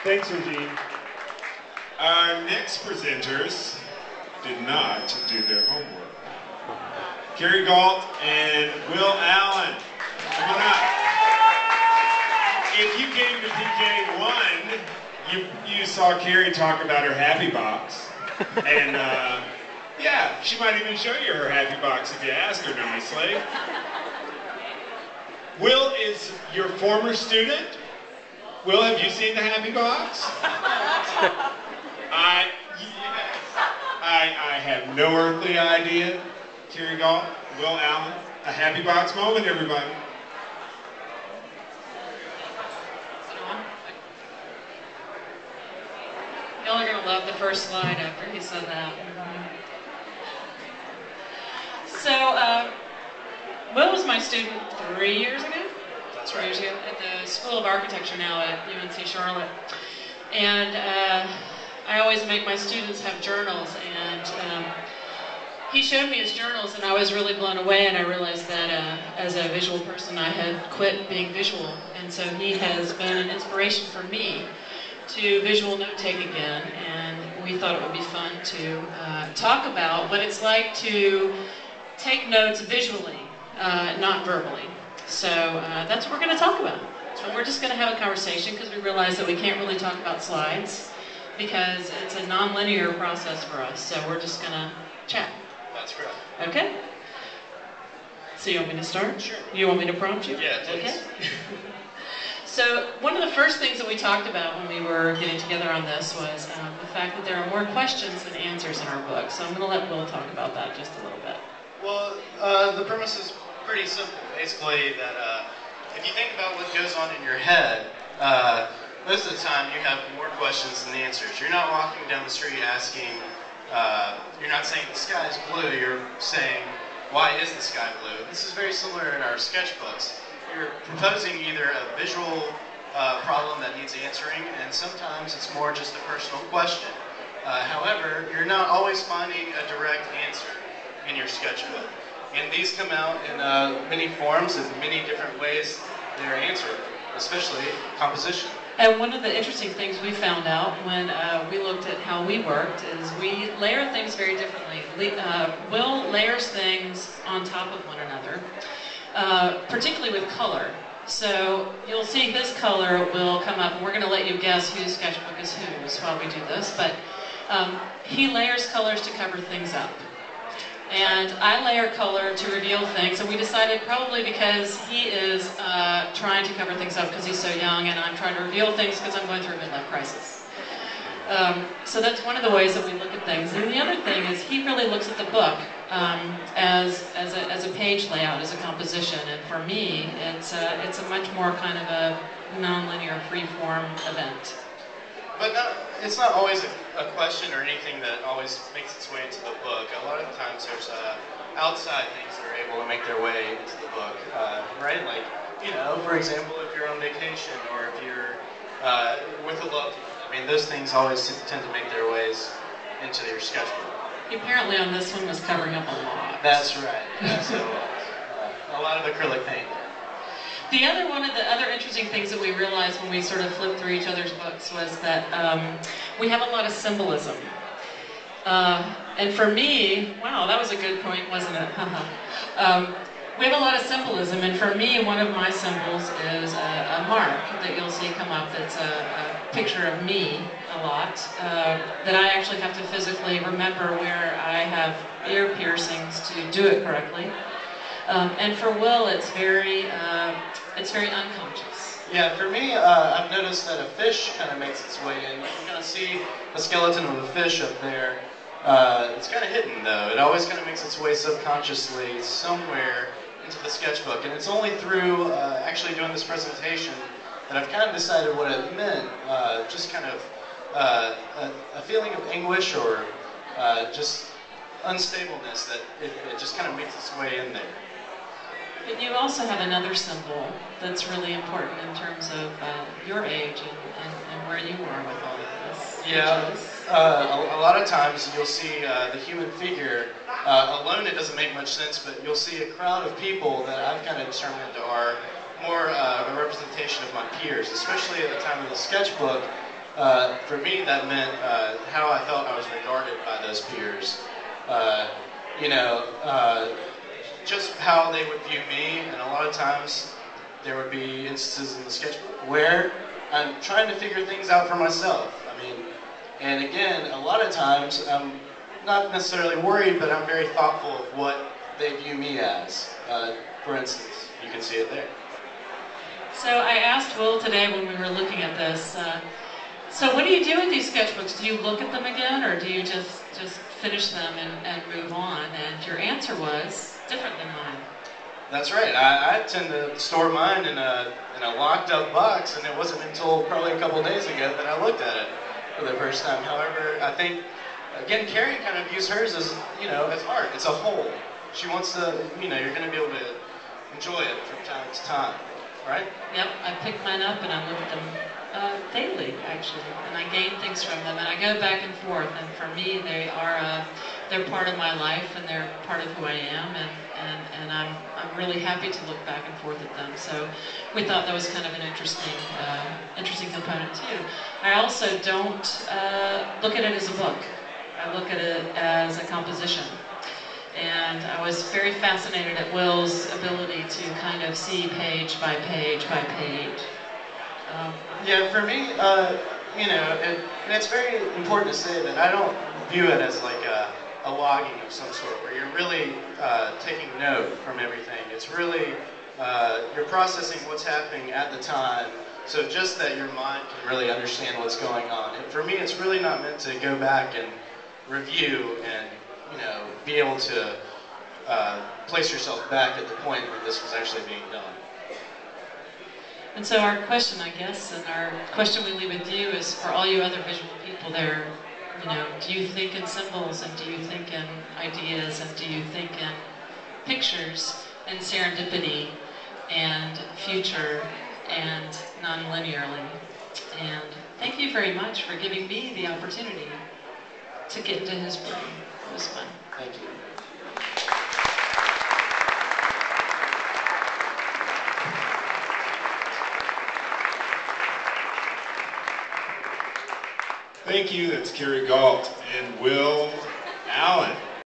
Thanks, Eugene. Our next presenters did not do their homework. Carrie Gault and Will Allen. Come on up. If you came to PK1, you saw Carrie talk about her happy box. And yeah, she might even show you her happy box if you ask her nicely. Will is your former student. Will, have you seen the happy box? I have no earthly idea. Carrie Gault, Will Allen, a happy box moment, everybody. Y'all are gonna love the first slide after he said that. So, Will was my student 3 years ago. That's right. 3 years ago at the School of Architecture now at UNC Charlotte, and I always make my students have journals, and he showed me his journals, and I was really blown away, and I realized that as a visual person I had quit being visual, and so he has been an inspiration for me to visual note-take again, and we thought it would be fun to talk about what it's like to take notes visually, not verbally. So that's what we're going to talk about. So we're just going to have a conversation because we realize that we can't really talk about slides because it's a non-linear process for us, so we're just going to chat. That's correct. Okay? So you want me to start? Sure. You want me to prompt you? Yeah, please. Okay. So one of the first things that we talked about when we were getting together on this was the fact that there are more questions than answers in our book. So I'm going to let Will talk about that just a little bit. Well, the premise is pretty simple. Basically, that if you think about what goes on in your head, most of the time you have more questions than answers. You're not walking down the street asking, you're not saying the sky is blue, you're saying, why is the sky blue? This is very similar in our sketchbooks. You're proposing either a visual problem that needs answering, and sometimes it's more just a personal question. However, you're not always finding a direct answer in your sketchbook. And these come out in many forms and many different ways they're answered, especially composition. And one of the interesting things we found out when we looked at how we worked is we layer things very differently. Will layers things on top of one another, particularly with color. So you'll see his color will come up, and we're going to let you guess whose sketchbook is whose while we do this, but he layers colors to cover things up. And I layer color to reveal things, and we decided probably because he is trying to cover things up because he's so young, and I'm trying to reveal things because I'm going through a midlife crisis. So that's one of the ways that we look at things. And the other thing is he really looks at the book as a page layout, as a composition, and for me, it's a much more kind of a non-linear, free-form event. But it's not always a question or anything that always makes its way into the book. A lot of the times there's outside things that are able to make their way into the book, right? Like, for example, if you're on vacation or if you're with a loved one. I mean, those things always tend to make their ways into your sketchbook. He apparently on this one was covering up a lot. That's right. That's a lot of acrylic paint. One of the other interesting things that we realized when we sort of flipped through each other's books was that we have a lot of symbolism. And for me, wow, that was a good point, wasn't it? We have a lot of symbolism, and for me, one of my symbols is a mark that you'll see come up that's a picture of me a lot, that I actually have to physically remember where I have ear piercings to do it correctly. And for Will, it's very unconscious. Yeah, for me, I've noticed that a fish kind of makes its way in. You can kind of see a skeleton of a fish up there. It's kind of hidden, though. It always kind of makes its way subconsciously somewhere into the sketchbook. And it's only through actually doing this presentation that I've kind of decided what it meant. Just kind of a feeling of anguish or just unstableness that it just kind of makes its way in there. But you also have another symbol that's really important in terms of your age and where you are with all of this. Yeah, a lot of times you'll see the human figure alone. It doesn't make much sense, but you'll see a crowd of people that I've kind of determined are more a representation of my peers, especially at the time of the sketchbook. For me, that meant how I felt I was regarded by those peers. You know, just how they would view me, and a lot of times there would be instances in the sketchbook where I'm trying to figure things out for myself. I mean, and again, a lot of times I'm not necessarily worried, but I'm very thoughtful of what they view me as. For instance, you can see it there. So I asked Will today when we were looking at this, so what do you do with these sketchbooks? Do you look at them again, or do you just finish them and move on? And your answer was different than mine. That's right. I tend to store mine in a locked up box, and it wasn't until probably a couple days ago that I looked at it for the first time. However, I think, again, Carrie kind of views hers as, you know, as art. It's a whole. She wants to, you know, you're going to be able to enjoy it from time to time, right? Yep, I pick mine up and I look at them daily, actually, and I gain things from them, and I go back and forth. And for me, they're part of my life, and they're part of who I am, and I'm really happy to look back and forth at them. So we thought that was kind of an interesting component too. I also don't look at it as a book. I look at it as a composition. And I was very fascinated at Will's ability to kind of see page by page by page. Yeah, for me, you know, and it's very important to say that I don't view it as like a logging of some sort, where you're really taking note from everything. It's really, you're processing what's happening at the time, so just that your mind can really understand what's going on. And for me, it's really not meant to go back and review and, you know, be able to place yourself back at the point where this was actually being done. And so our question, I guess, and our question we leave with you is, for all you other visual people there, you know, do you think in symbols, and do you think in ideas, and do you think in pictures, and serendipity, and future, and non-linearly? And thank you very much for giving me the opportunity to get into his brain. It was fun. Thank you. Thank you. That's Carrie Gault and Will Allen.